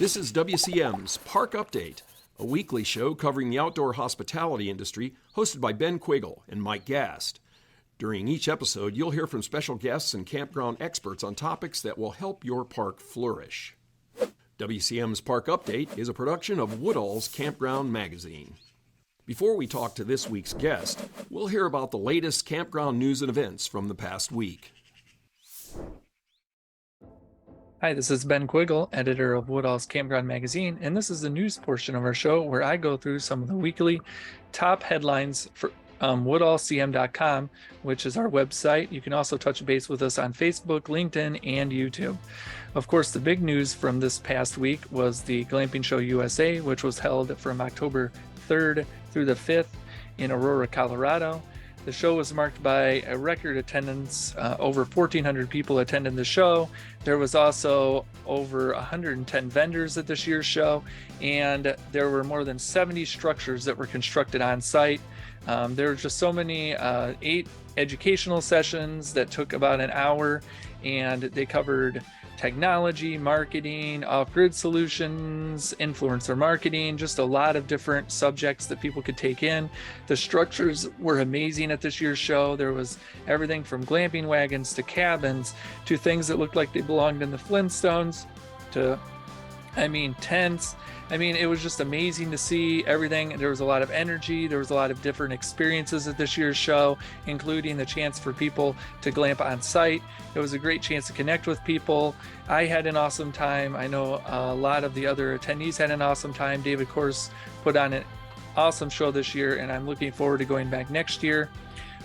This is WCM's Park Update, a weekly show covering the outdoor hospitality industry, hosted by Ben Quiggle and Mike Gast. During each episode, you'll hear from special guests and campground experts on topics that will help your park flourish. WCM's Park Update is a production of Woodall's Campground Magazine. Before we talk to this week's guest, we'll hear about the latest campground news and events from the past week. Hi, this is Ben Quiggle, editor of Woodall's Campground Magazine, and this is the news portion of our show where I go through some of the weekly top headlines for woodallcm.com, which is our website. You can also touch base with us on Facebook, LinkedIn, and YouTube. Of course, the big news from this past week was the Glamping Show USA, which was held from October 3rd through the 5th in Aurora, Colorado. The show was marked by a record attendance. Over 1,400 people attended the show. There was also over 110 vendors at this year's show, and there were more than 70 structures that were constructed on site. There were just so many, 8 educational sessions that took about an hour, and they covered technology, marketing, off-grid solutions, influencer marketing, just a lot of different subjects that people could take in. The structures were amazing at this year's show. There was everything from glamping wagons to cabins to things that looked like they belonged in the Flintstones to, tents. It was just amazing to see everything. There was a lot of energy. There was a lot of different experiences at this year's show, including the chance for people to glamp on site. It was a great chance to connect with people. I had an awesome time. I know a lot of the other attendees had an awesome time. David Course put on an awesome show this year, and I'm looking forward to going back next year.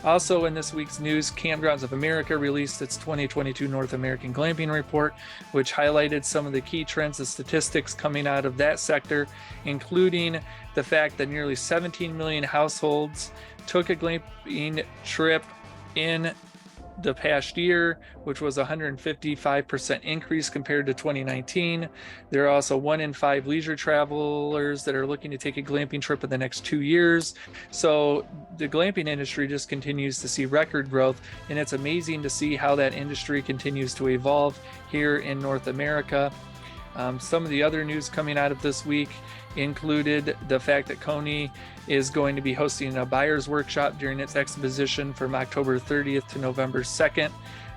Also in this week's news, Campgrounds of America released its 2022 North American Glamping Report, which highlighted some of the key trends and statistics coming out of that sector, including the fact that nearly 17 million households took a glamping trip in the past year, which was a 155% increase compared to 2019. There are also 1 in 5 leisure travelers that are looking to take a glamping trip in the next 2 years. So the glamping industry just continues to see record growth, and it's amazing to see how that industry continues to evolve here in North America. Some of the other news coming out of this week included the fact that Coney is going to be hosting a buyer's workshop during its exposition from October 30th to November 2nd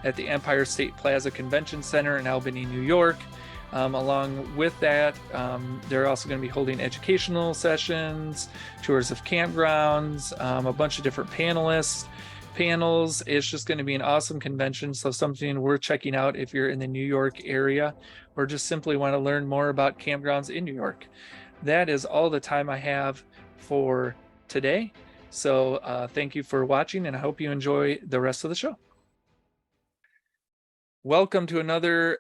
at the Empire State Plaza Convention Center in Albany, New York. Along with that, they're also going to be holding educational sessions, tours of campgrounds, a bunch of different panels. It's just going to be an awesome convention, so something worth checking out if you're in the New York area or just simply want to learn more about campgrounds in New York. That is all the time I have for today. So thank you for watching, and I hope you enjoy the rest of the show. Welcome to another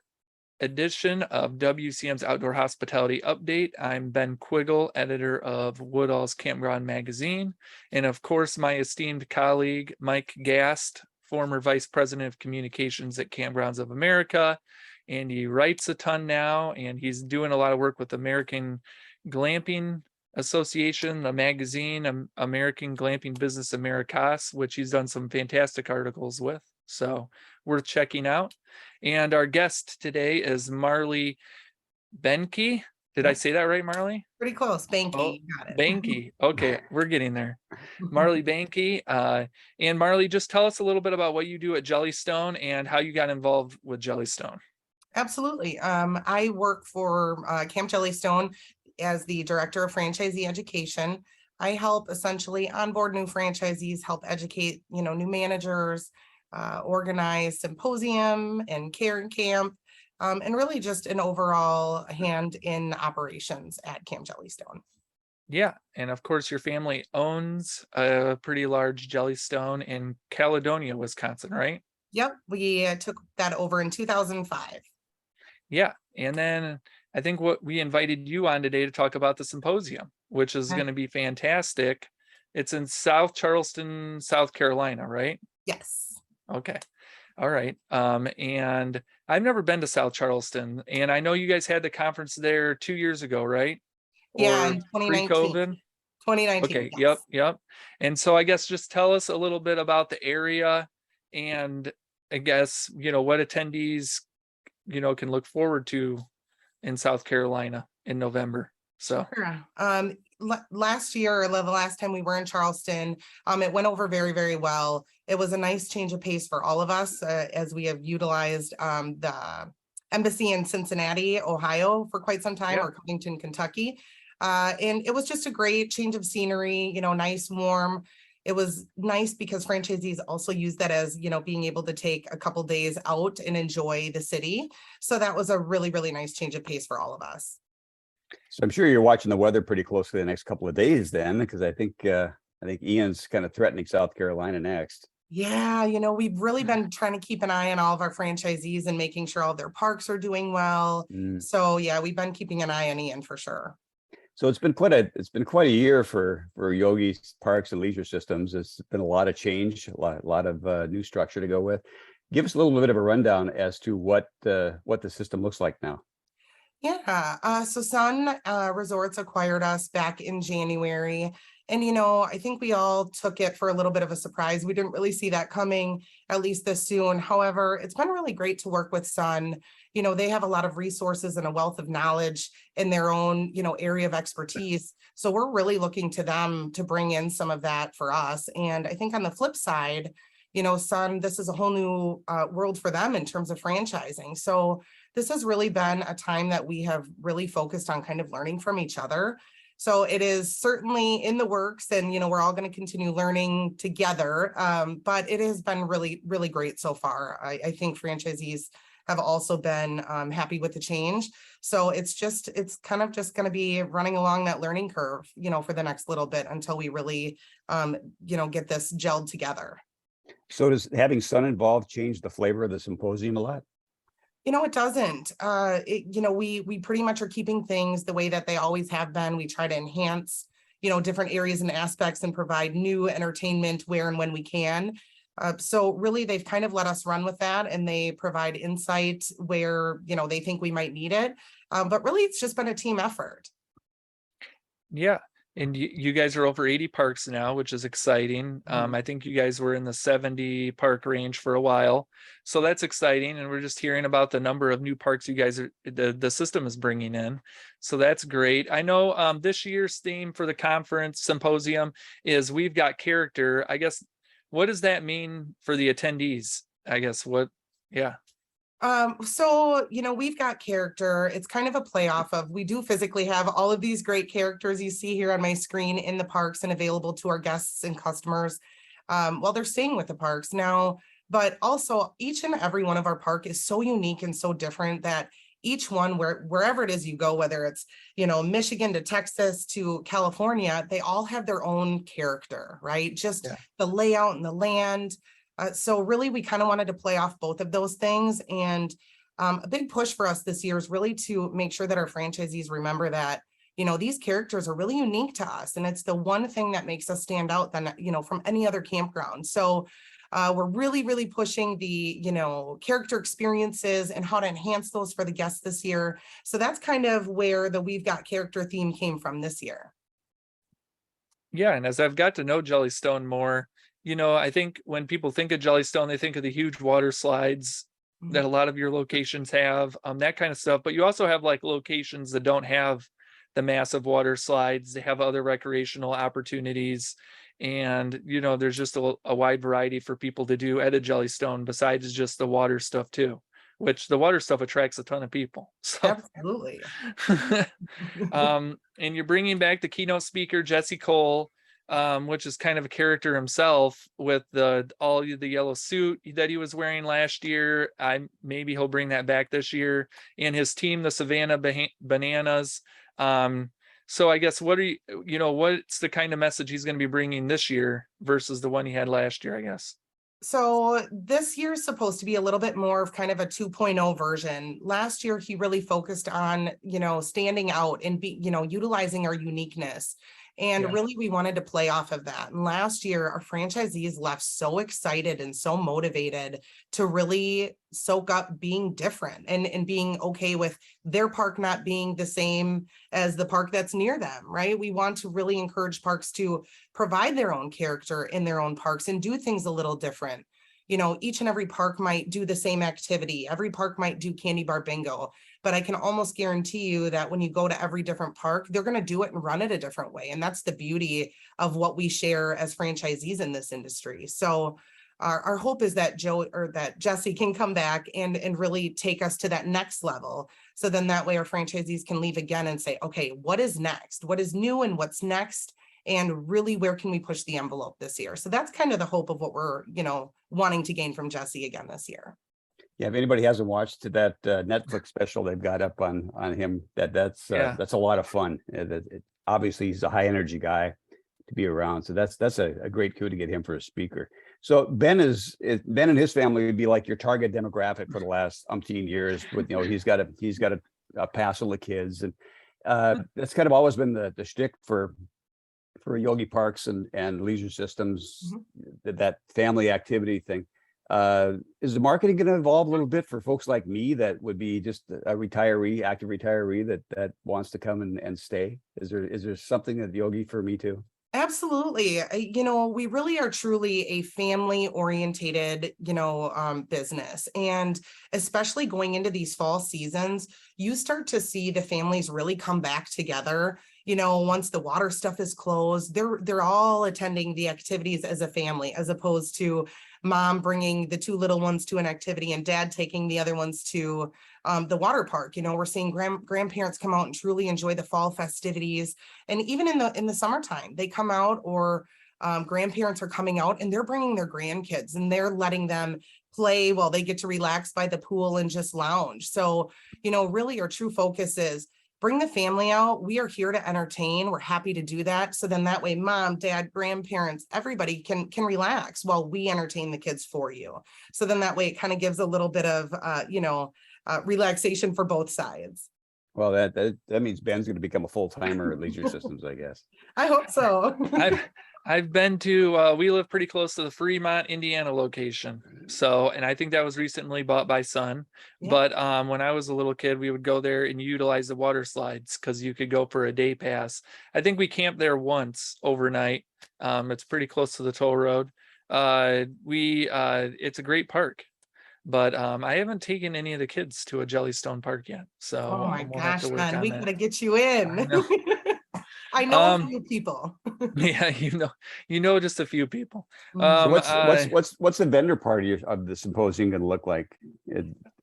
edition of WCM's Outdoor Hospitality Update. I'm Ben Quiggle, editor of Woodall's Campground Magazine, and of course my esteemed colleague Mike Gast, former vice president of communications at Campgrounds of America, and he writes a ton now, and he's doing a lot of work with American Glamping Association, the magazine American Glamping Business Americas, which he's done some fantastic articles with, so worth checking out. And our guest today is Marley Behnke. Did I say that right, Marley? Pretty close. Behnke. Oh, you got it. Behnke. Okay, we're getting there. Marley Behnke. And Marley, just tell us a little bit about what you do at Jellystone and how you got involved with Jellystone. Absolutely. I work for Camp Jellystone as the director of franchisee education. I help essentially onboard new franchisees, help educate, new managers, organize symposium and care camp, and really just an overall hand in operations at Camp Jellystone. Yeah, and of course your family owns a pretty large Jellystone in Caledonia, Wisconsin, right? Yep, we took that over in 2005. Yeah, and then I think what we invited you on today to talk about the symposium, which is going to be fantastic. It's in South Charleston, South Carolina, right? Yes. Okay. All right. And I've never been to South Charleston, and I know you guys had the conference there 2 years ago, right? Yeah, in 2019. Pre-COVID? 2019. Okay. Yes. Yep. And so I guess just tell us a little bit about the area, and I guess, what attendees, can look forward to in South Carolina in November. So Sure. Last year, or the last time we were in Charleston, it went over very, very well. It was a nice change of pace for all of us, as we have utilized the embassy in Cincinnati, Ohio for quite some time, or Covington, Kentucky. And it was just a great change of scenery, nice, warm. It was nice because franchisees also use that as, being able to take a couple days out and enjoy the city. So that was a really, really nice change of pace for all of us. So I'm sure you're watching the weather pretty closely the next couple of days then, because I think Ian's kind of threatening South Carolina next. Yeah, we've really been trying to keep an eye on all of our franchisees and making sure all their parks are doing well. So yeah, we've been keeping an eye on Ian for sure. So it's been quite a year for Yogi Parks and Leisure Systems. It's been a lot of change, a lot of new structure to go with. Give us a little bit of a rundown as to what the system looks like now. Yeah, so Sun Resorts acquired us back in January. And, I think we all took it for a little bit of a surprise. We didn't really see that coming, at least this soon. However, it's been really great to work with Sun. They have a lot of resources and a wealth of knowledge in their own, area of expertise. So we're really looking to them to bring in some of that for us. And I think on the flip side, Sun, this is a whole new world for them in terms of franchising. So this has really been a time that we have really focused on kind of learning from each other. So it is certainly in the works, and, we're all going to continue learning together. But it has been really, really great so far. I think franchisees have also been happy with the change. So it's kind of just going to be running along that learning curve, for the next little bit until we really, get this gelled together. So does having Sun involved change the flavor of the symposium a lot? It doesn't. We pretty much are keeping things the way that they always have been. We try to enhance, different areas and aspects and provide new entertainment where and when we can. So really, they've kind of let us run with that, and they provide insight where, they think we might need it. But really, it's just been a team effort. Yeah. And you guys are over 80 parks now, which is exciting. I think you guys were in the 70 park range for a while. So that's exciting. And we're just hearing about the number of new parks you guys the system is bringing in. So that's great. I know this year's theme for the conference symposium is We've Got Character. I guess, what does that mean for the attendees? So, we've got character. It's kind of a play off of, we do physically have all of these great characters you see here on my screen in the parks and available to our guests and customers while they're staying with the parks now. But also each and every one of our park is so unique and so different that each one, wherever it is you go, whether it's, Michigan to Texas to California, they all have their own character, right? Just the layout and the land. So really, we kind of wanted to play off both of those things. And a big push for us this year is really to make sure that our franchisees remember that, these characters are really unique to us. And it's the one thing that makes us stand out than, from any other campground. So we're really, really pushing the, character experiences and how to enhance those for the guests this year. So that's kind of where the We've Got Character theme came from this year. Yeah. And as I've got to know Jellystone more, I think when people think of Jellystone, they think of the huge water slides that a lot of your locations have, that kind of stuff. But you also have like locations that don't have the massive water slides. They have other recreational opportunities. And, there's just a wide variety for people to do at a Jellystone besides just the water stuff too, which the water stuff attracts a ton of people. So. Absolutely. And you're bringing back the keynote speaker, Jessie Cole, which is kind of a character himself with the yellow suit that he was wearing last year. Maybe he'll bring that back this year, and his team, the Savannah Bananas. So I guess what's the kind of message he's going to be bringing this year versus the one he had last year, I guess. So this year is supposed to be a little bit more of kind of a 2.0 version. Last year, he really focused on, standing out and utilizing our uniqueness. And really, we wanted to play off of that. And last year, our franchisees left so excited and so motivated to really soak up being different and being okay with their park not being the same as the park that's near them, right? We want to really encourage parks to provide their own character in their own parks and do things a little different. each and every park might do the same activity. Every park might do candy bar bingo, but I can almost guarantee you that when you go to every different park, they're going to do it and run it a different way. And that's the beauty of what we share as franchisees in this industry. So our hope is that Jessie can come back and really take us to that next level. So then that way our franchisees can leave again and say, okay, what is next? What is new and what's next? And really, where can we push the envelope this year? So that's kind of the hope of what we're, wanting to gain from Jessie again this year. Yeah, if anybody hasn't watched that Netflix special they've got up on him, that's a lot of fun. Obviously, he's a high energy guy to be around, so that's a great coup to get him for a speaker. So Ben and his family would be like your target demographic for the last umpteen years. With he's got a passel of kids, and that's kind of always been the shtick for Yogi Parks and leisure systems, that family activity thing. Is the marketing going to evolve a little bit for folks like me that would be just a retiree, active retiree that wants to come and stay? Is there something at Yogi for me too? Absolutely. We really are truly a family orientated, business. And especially going into these fall seasons, you start to see the families really come back together. Once the water stuff is closed, they're all attending the activities as a family, as opposed to mom bringing the two little ones to an activity and dad taking the other ones to the water park. We're seeing grandparents come out and truly enjoy the fall festivities. And even in the summertime, they come out, or grandparents are coming out and they're bringing their grandkids and they're letting them play while they get to relax by the pool and just lounge. So, really our true focus is bring the family out. We are here to entertain. We're happy to do that. So then that way, mom, dad, grandparents, everybody can relax while we entertain the kids for you. So then that way it kind of gives a little bit of, relaxation for both sides. Well, that means Ben's going to become a full-timer at Leisure Systems, I guess. I hope so. I've been to, we live pretty close to the Fremont, Indiana location. So, and I think that was recently bought by Sun. Yeah. But when I was a little kid, we would go there and utilize the water slides because you could go for a day pass. I think we camped there once overnight. It's pretty close to the toll road. It's a great park. But I haven't taken any of the kids to a Jellystone park yet. So oh my gosh, man, we gotta get you in. I know a few people. Yeah, you know just a few people. So what's the vendor part of the symposium going to look like?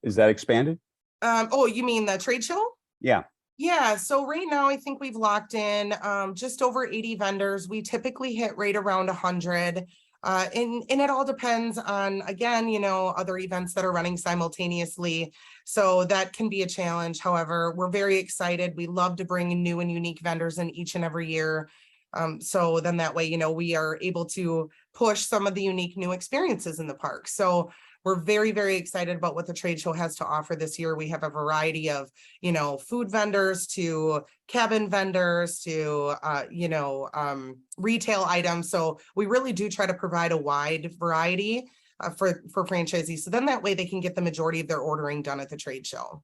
Is that expanded? Oh, you mean the trade show? Yeah. Yeah, so right now I think we've locked in just over 80 vendors. We typically hit right around 100. And it all depends on, again, other events that are running simultaneously. So that can be a challenge. However, we're very excited. We love to bring in new and unique vendors in each and every year. So then that way, we are able to push some of the unique new experiences in the park. So we're very, very excited about what the trade show has to offer this year. We have a variety of, food vendors to cabin vendors to, retail items. So we really do try to provide a wide variety for franchisees. So then that way they can get the majority of their ordering done at the trade show.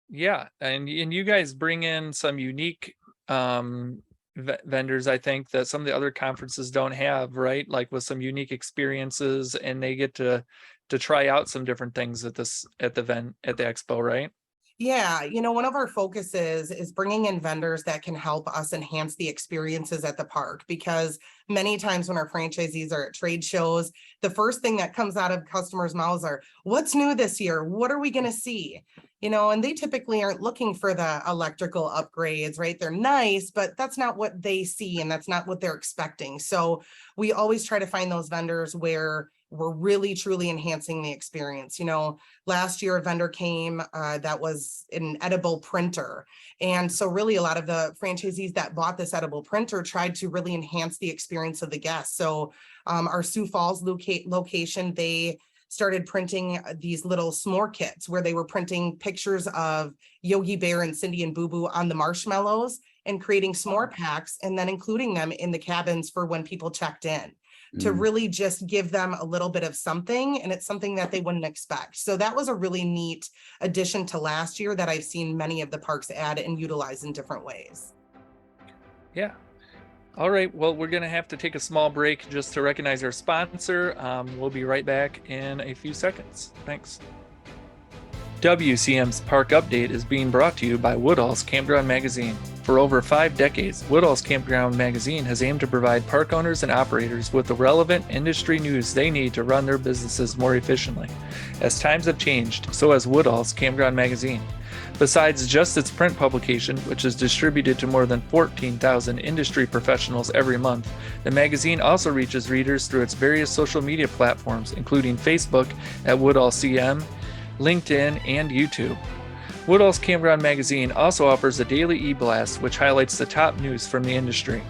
Yeah. And you guys bring in some unique vendors, I think, that some of the other conferences don't have, right? Like with some unique experiences, and they get to try out some different things at the expo, right? Yeah, one of our focuses is bringing in vendors that can help us enhance the experiences at the park, because many times when our franchisees are at trade shows, the first thing that comes out of customers' mouths are, what's new this year? What are we going to see? And they typically aren't looking for the electrical upgrades, right? They're nice, but that's not what they see and that's not what they're expecting. So we always try to find those vendors where we're really truly enhancing the experience. Last year a vendor came that was an edible printer. And so really a lot of the franchisees that bought this edible printer tried to really enhance the experience of the guests. So our Sioux Falls location, they started printing these little s'more kits where they were printing pictures of Yogi Bear and Cindy and Boo Boo on the marshmallows and creating s'more packs and then including them in the cabins for when people checked in. To really just give them a little bit of something, and it's something that they wouldn't expect. So that was a really neat addition to last year that I've seen many of the parks add and utilize in different ways. Yeah. All right, well, we're going to have to take a small break just to recognize our sponsor. We'll be right back in a few seconds. Thanks. WCM's Park Update is being brought to you by Woodall's Campground Magazine. For over 5 decades, Woodall's Campground Magazine has aimed to provide park owners and operators with the relevant industry news they need to run their businesses more efficiently. As times have changed, so has Woodall's Campground Magazine. Besides just its print publication, which is distributed to more than 14,000 industry professionals every month, the magazine also reaches readers through its various social media platforms, including Facebook at WoodallCM, LinkedIn, and YouTube. Woodall's Campground Magazine also offers a daily e-blast which highlights the top news from the industry.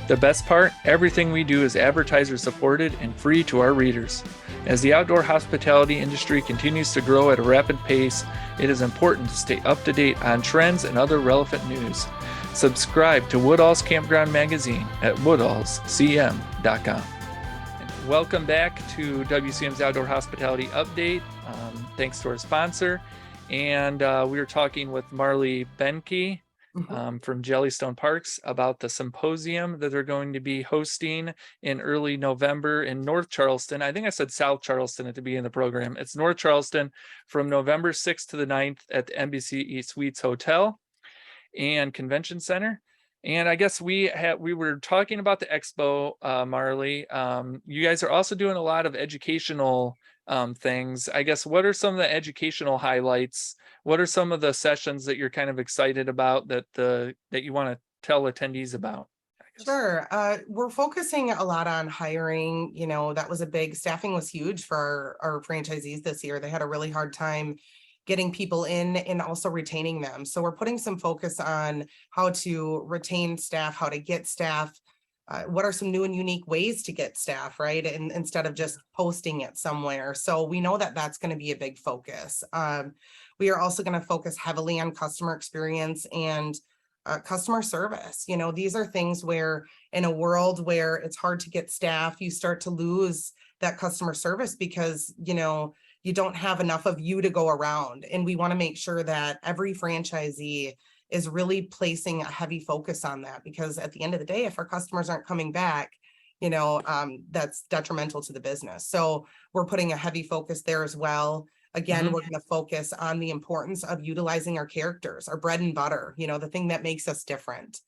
The best part, everything we do is advertiser supported and free to our readers. As the outdoor hospitality industry continues to grow at a rapid pace, it is important to stay up to date on trends and other relevant news. Subscribe to Woodall's Campground Magazine at woodallscm.com. Welcome back to WCM's Outdoor Hospitality Update. Thanks to our sponsor. And we were talking with Marley Behnke from Jellystone Parks about the symposium that they're going to be hosting in early November in North Charleston. I think I said South Charleston at the beginning of the program. It's North Charleston from November 6th to the 9th at the Embassy Suites Hotel and Convention Center. And I guess we were talking about the expo, Marley. You guys are also doing a lot of educational things. I guess, what are some of the educational highlights? What are some of the sessions that you're kind of excited about that you want to tell attendees about? Sure. We're focusing a lot on hiring. That was staffing was huge for our franchisees this year. They had a really hard time getting people in and also retaining them. So we're putting some focus on how to retain staff, how to get staff. What are some new and unique ways to get staff, right? And instead of just posting it somewhere. So we know that that's going to be a big focus. We are also going to focus heavily on customer experience and customer service. These are things where in a world where it's hard to get staff, you start to lose that customer service because, you don't have enough of you to go around. And we want to make sure that every franchisee is really placing a heavy focus on that, because at the end of the day, if our customers aren't coming back, that's detrimental to the business. So we're putting a heavy focus there as well. Again, we're going to focus on the importance of utilizing our characters, our bread and butter, the thing that makes us different.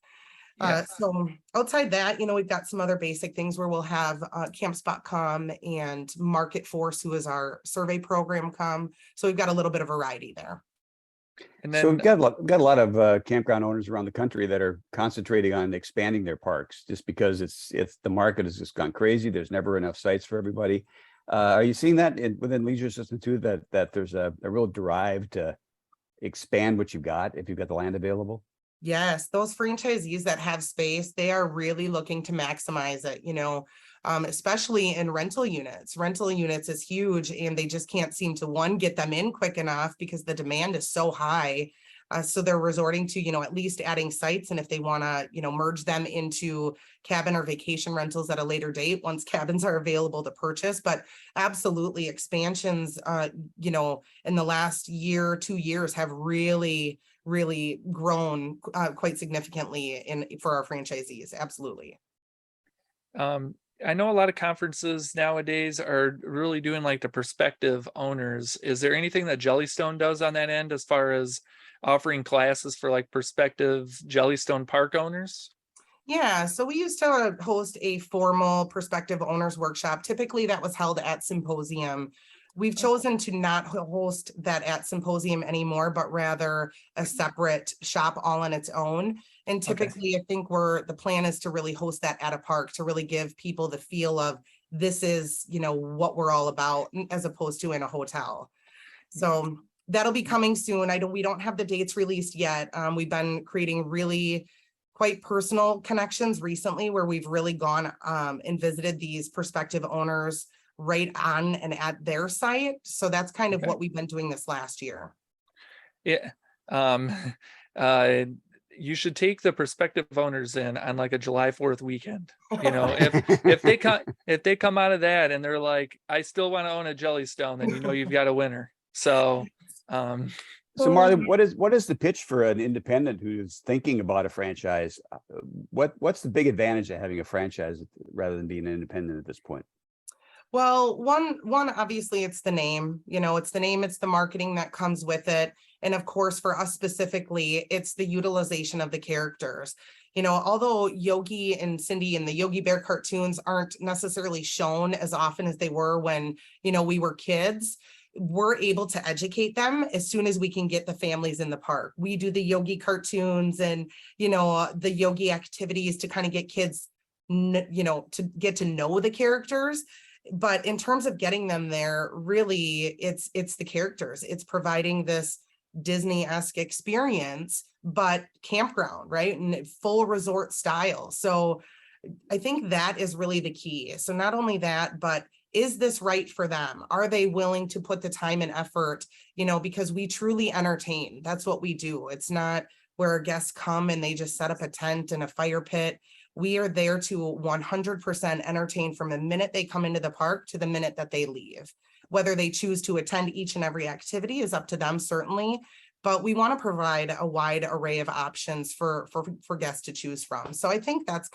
So outside that, we've got some other basic things where we'll have Campspot.com and Market Force, who is our survey program, come. So we've got a little bit of variety there. And then, so we've got a lot of campground owners around the country that are concentrating on expanding their parks just because it's the market has just gone crazy. There's never enough sites for everybody. Are you seeing that within Leisure System too, that there's a real drive to expand what you've got if you've got the land available? Yes, those franchisees that have space, they are really looking to maximize it, especially in rental units. Rental units is huge, and they just can't seem to, get them in quick enough because the demand is so high. So they're resorting to, at least adding sites. And if they want to, merge them into cabin or vacation rentals at a later date, once cabins are available to purchase. But absolutely, expansions, in the last year, 2 years have really grown quite significantly for our franchisees. Absolutely. I know a lot of conferences nowadays are really doing like the prospective owners. Is there anything that Jellystone does on that end as far as offering classes for like prospective Jellystone park owners? Yeah, so we used to host a formal prospective owners workshop. Typically that was held at Symposium. We've chosen to not host that at Symposium anymore, but rather a separate shop all on its own. And typically, I think the plan is to really host that at a park to really give people the feel of this is, what we're all about, as opposed to in a hotel. So that'll be coming soon. We don't have the dates released yet. We've been creating really quite personal connections recently where we've really gone and visited these prospective owners right on and at their site. So that's kind of what we've been doing this last year. Yeah. You should take the prospective owners in on like a July 4th weekend. If they come out of that and they're like, I still want to own a Jellystone, then you've got a winner. So So Marley, what is the pitch for an independent who's thinking about a franchise? What's the big advantage of having a franchise rather than being an independent at this point? Well, one, obviously it's the name, it's the name, it's the marketing that comes with it. And of course, for us specifically, it's the utilization of the characters. Although Yogi and Cindy and the Yogi Bear cartoons aren't necessarily shown as often as they were when, we were kids, we're able to educate them as soon as we can get the families in the park. We do the Yogi cartoons and, the Yogi activities to kind of get kids, to get to know the characters. But in terms of getting them there, really, it's the characters. It's providing this Disney-esque experience, but campground, right? And full resort style. So I think that is really the key. So not only that, but is this right for them? Are they willing to put the time and effort, because we truly entertain. That's what we do. It's not where guests come and they just set up a tent and a fire pit. We are there to 100% entertain from the minute they come into the park to the minute that they leave. Whether they choose to attend each and every activity is up to them, certainly, but we want to provide a wide array of options for guests to choose from. So I think that's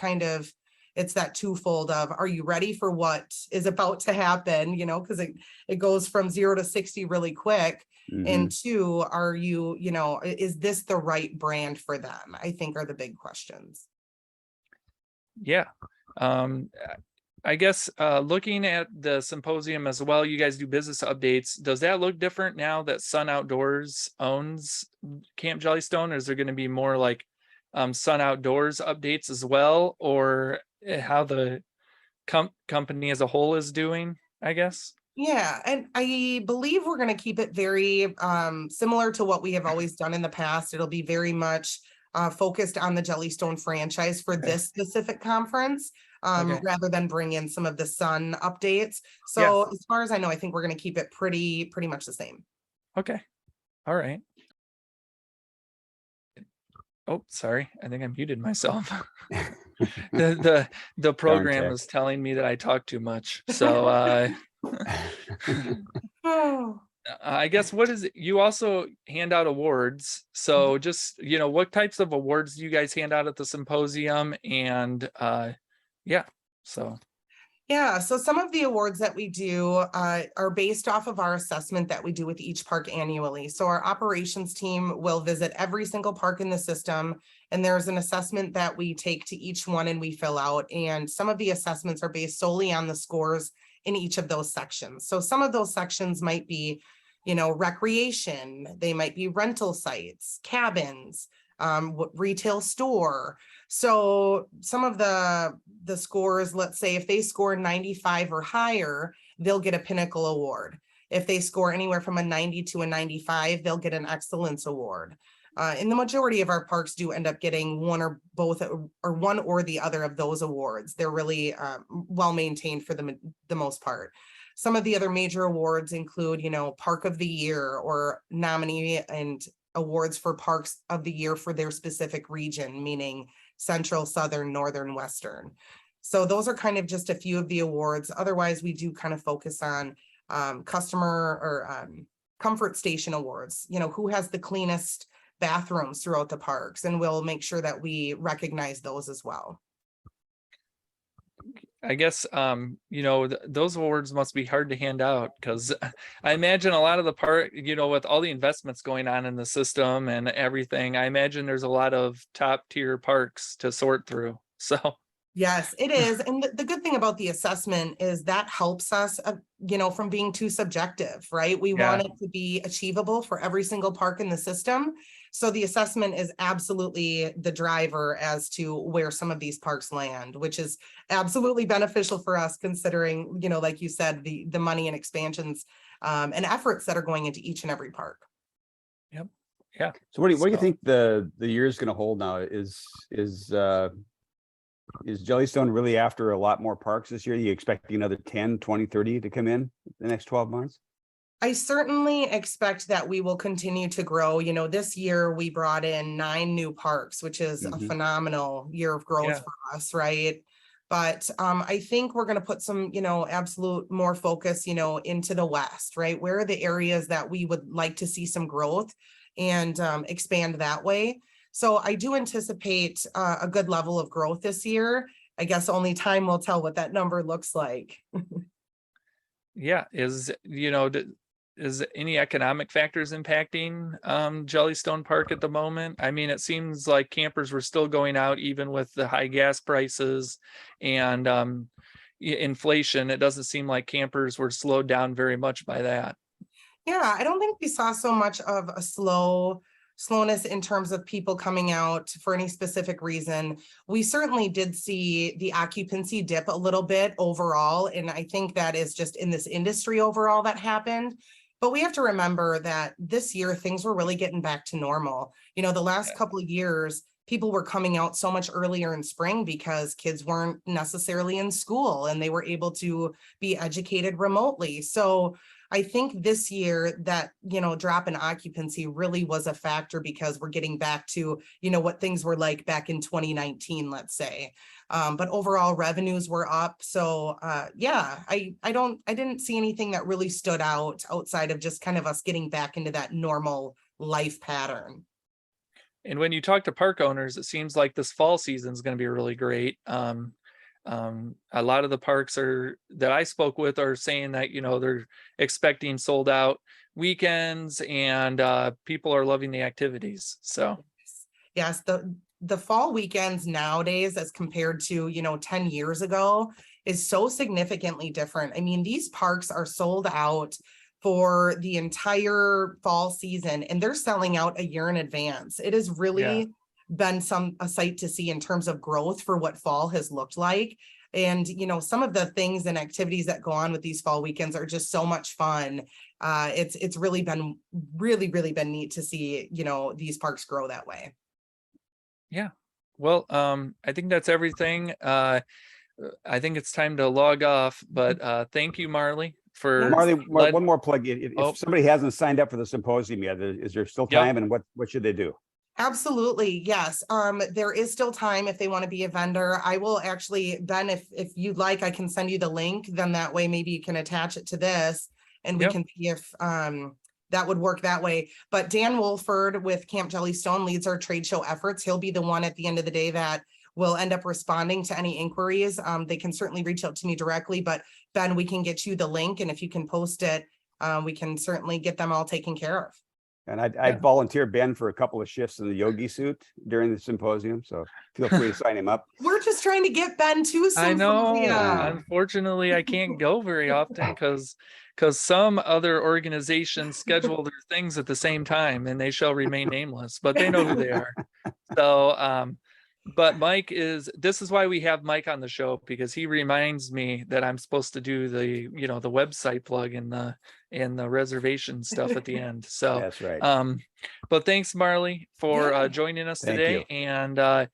it's that twofold of, are you ready for what is about to happen? Because it goes from 0 to 60 really quick. Mm-hmm. And two, are you, is this the right brand for them? I think are the big questions. Yeah. I guess looking at the symposium as well, you guys do business updates. Does that look different now that Sun Outdoors owns Camp Jellystone? Or is there going to be more like Sun Outdoors updates as well, or how the company as a whole is doing, I guess? Yeah, and I believe we're going to keep it very similar to what we have always done in the past. It'll be very much focused on the Jellystone franchise for this specific conference, rather than bring in some of the Sun updates. So as far as I know, I think we're going to keep it pretty much the same. Okay. All right. Oh, sorry. I think I muted myself. the program is telling me that I talk too much. So I guess what is it? You also hand out awards. So just, what types of awards do you guys hand out at the symposium? And so some of the awards that we do are based off of our assessment that we do with each park annually. So our operations team will visit every single park in the system, and there's an assessment that we take to each one and we fill out. And some of the assessments are based solely on the scores in each of those sections. So some of those sections might be, recreation, they might be rental sites, cabins, retail store. So some of the scores, let's say if they score 95 or higher, they'll get a Pinnacle Award. If they score anywhere from a 90 to a 95, they'll get an Excellence Award. And the majority of our parks do end up getting one or both, or one or the other of those awards. They're really well maintained for the most part. Some of the other major awards include, Park of the Year or nominee and awards for Parks of the Year for their specific region, meaning Central, Southern, Northern, Western. So those are kind of just a few of the awards. Otherwise, we do kind of focus on customer or comfort station awards, who has the cleanest bathrooms throughout the parks, and we'll make sure that we recognize those as well. I guess, those awards must be hard to hand out, because I imagine a lot of the park, with all the investments going on in the system and everything, I imagine there's a lot of top tier parks to sort through. So yes, it is. And the good thing about the assessment is that helps us, from being too subjective, right? We want it to be achievable for every single park in the system. So the assessment is absolutely the driver as to where some of these parks land, which is absolutely beneficial for us considering, like you said, the money and expansions and efforts that are going into each and every park. Yep. Yeah. So what do you think the year is going to hold now? Is Jellystone really after a lot more parks this year? Are you expecting another 10, 20, 30 to come in the next 12 months? I certainly expect that we will continue to grow. This year we brought in 9 new parks, which is a phenomenal year of growth for us, right? But I think we're going to put some, absolute more focus, into the West, right? Where are the areas that we would like to see some growth and expand that way? So I do anticipate a good level of growth this year. I guess only time will tell what that number looks like. Yeah, is any economic factors impacting Jellystone Park at the moment? I mean, it seems like campers were still going out even with the high gas prices and inflation. It doesn't seem like campers were slowed down very much by that. Yeah, I don't think we saw so much of a slowness in terms of people coming out for any specific reason. We certainly did see the occupancy dip a little bit overall, and I think that is just in this industry overall that happened. But we have to remember that this year things were really getting back to normal. The last couple of years, people were coming out so much earlier in spring because kids weren't necessarily in school and they were able to be educated remotely. So I think this year that, drop in occupancy really was a factor because we're getting back to, what things were like back in 2019, let's say. But overall revenues were up. So yeah, I didn't see anything that really stood out outside of just kind of us getting back into that normal life pattern. And when you talk to park owners, it seems like this fall season is going to be really great. A lot of the parks that I spoke with are saying that, they're expecting sold out weekends and people are loving the activities. So yes, the fall weekends nowadays as compared to, 10 years ago is so significantly different. I mean, these parks are sold out for the entire fall season and they're selling out a year in advance. It has really been a sight to see in terms of growth for what fall has looked like. And, some of the things and activities that go on with these fall weekends are just so much fun. It's really been been neat to see, these parks grow that way. Yeah. Well, I think that's everything. I think it's time to log off, but thank you, Marley, for Marley, one more plug. If somebody hasn't signed up for the symposium yet, is there still time and what should they do? Absolutely. Yes. There is still time if they want to be a vendor. I will actually, Ben, if you'd like, I can send you the link. Then that way, maybe you can attach it to this and we can see if that would work that way. But Dan Wolford with Camp Jellystone leads our trade show efforts. He'll be the one at the end of the day that will end up responding to any inquiries. They can certainly reach out to me directly, but Ben, we can get you the link. And if you can post it, we can certainly get them all taken care of. And I'd volunteer Ben for a couple of shifts in the yogi suit during the symposium. So feel free to sign him up. We're just trying to get Ben to symposium. I know. Unfortunately, I can't go very often because some other organizations schedule their things at the same time and they shall remain nameless, but they know who they are. So, but this is why we have Mike on the show, because he reminds me that I'm supposed to do the website plug and the reservation stuff at the end. So that's right. But thanks, Marley, for joining us today. And I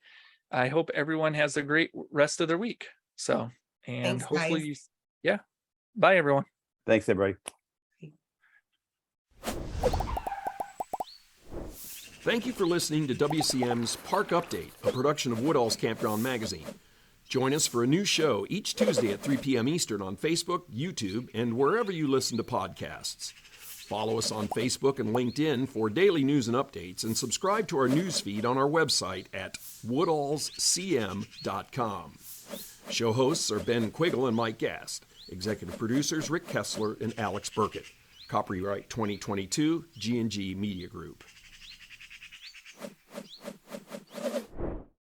hope everyone has a great rest of their week. So, and thanks, hopefully, bye everyone. Thanks, everybody. Thank you for listening to WCM's Park Update, a production of Woodall's Campground Magazine. Join us for a new show each Tuesday at 3 p.m. Eastern on Facebook, YouTube, and wherever you listen to podcasts. Follow us on Facebook and LinkedIn for daily news and updates, and subscribe to our news feed on our website at woodallscm.com. Show hosts are Ben Quiggle and Mike Gast. Executive producers Rick Kessler and Alex Burkett. Copyright 2022, G&G Media Group.